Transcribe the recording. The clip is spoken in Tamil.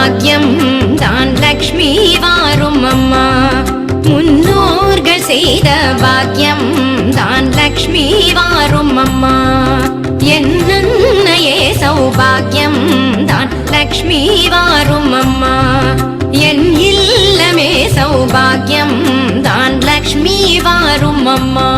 சௌபாகியம் தான் லக்ஷ்மி வாரும் அம்மா. முன்னோர்கள் செய்த பாக்கியம் தான் லக்ஷ்மி வாரும் அம்மா. என்னையே சௌபாகியம் தான் லக்ஷ்மி வாரும் அம்மா. என் இல்லமே சௌபாகியம் தான் லக்ஷ்மி வாரும் அம்மா.